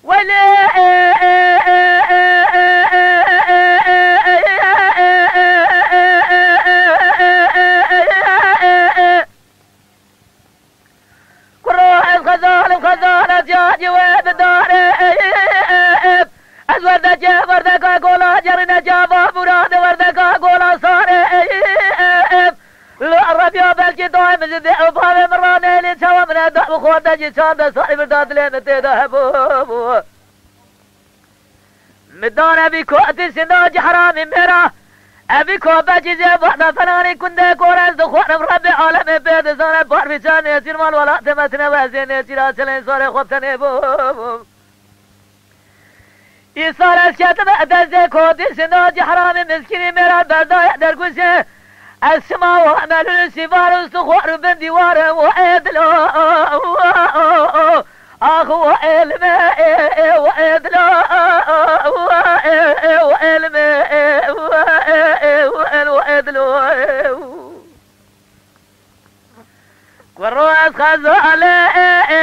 ولا كروح الخزانة جاجي وبدار أزورد جاب وردك قولا جرنا جابا مراد وردك قولا صار الربيع بالكي دائم زدي أبهام مراني لي سوا من أداء وخوات جساد صاحب الداد لين تذهبوا مدان أبي كواتي سناج حرامي مرا أبي كوابا جزي بعد فناني كنده كورز دخوان بربي عالم بيد زانه بار بيشان يسير مال ولا تمتنا وزين يسير أسلين صار خوبتني بو يصار الشاتم أدزي كواتي سناج حرامي مسكيني مرا برداء درقوشه السماء وعمل السفار استخوار من ديواره وعدلو أخو علمي وعدلو وعلمي وعدلو والرؤس خزالين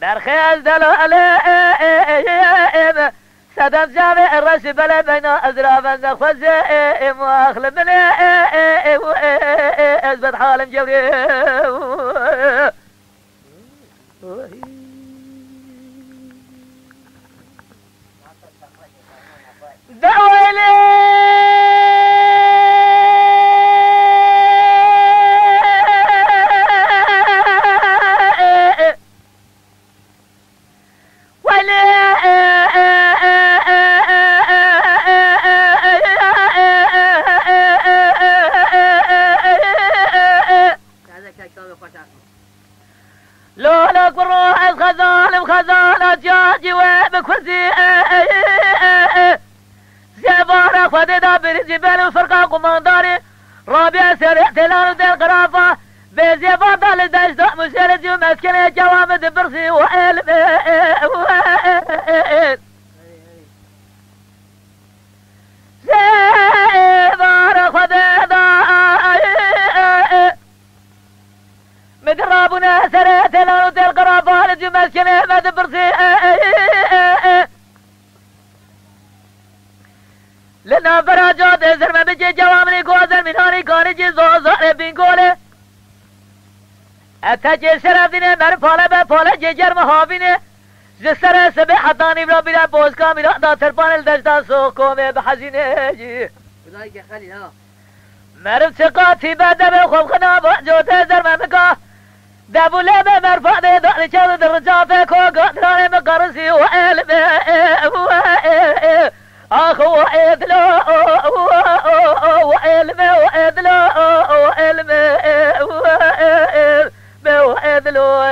برخيز دلالين سدم جامع الرش بلا بين أزرافا نخزئ مؤخل من أزبط حالم جوري دعوة لولا كروح الخزانة جاجي وبكوزي زبارة خددا برجبال وفرقا قمانداري رابع سريع تلان دي القرافة بزبارة لدجدة مسيرجي ومسكنة جوامد برسي وعلم زبارة خددا مدرابنا سريع تلان دي القرافة لجي مسكنة مد برسي لنا براجات زرمه بجي جوامني قوزر مناني كارجي زوزار بينقوله اتجي شرفدينه مرفاله بفاله جيجر مهابينه زسر سبه حطاني بلا بلا بوزكا ملا دا ترپان الدجدا سوكومه بحزينه جي ولايك يا خالي ها مرف سقاتي بدب خوب خنا بجوت زرمه مكا دبوله بمرفا ده دار چل درجات کو قدران مقرسي وعلم أخو عدلو وعلمي وعدلو وعلمي وعدلو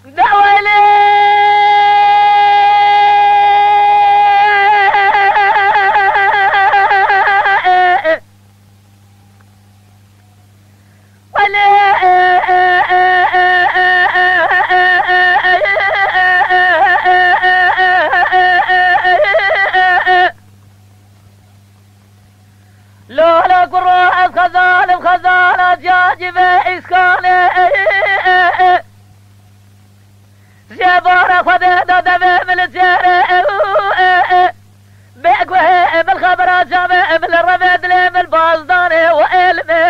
دعوة لولا قراء خزانة جاجبة إسكانة زبارة خدادة دماء من الزيارة بأقوه من الخبرات جامع من الرماد لي من البازدانة وعلمي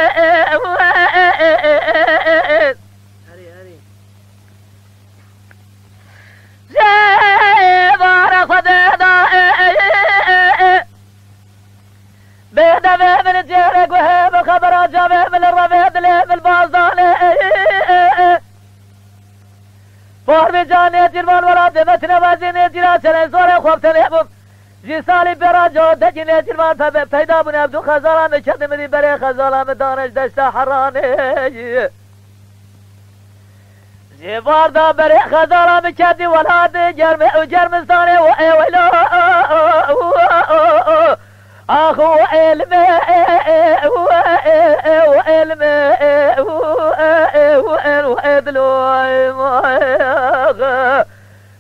زبارة خدادة بدماء من الزيارة قوه من الخبرات جامع من الرماد لي من البازدانة فارمي جاني جرمان ولا دمتنا وزيني جرا سلين صوري خوب تليبم جسالي براجو دجيني جرمان فبيدا بني عبدو خزالة مشد مدي بري خزالة مدانش دشتا حراني زبار دا بري خزالة مشد ولاد جرمستاني وإي ويلو أخو علمي وعلمي وعدلو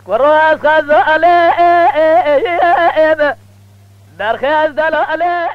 وراس خزالين درخی از دلاله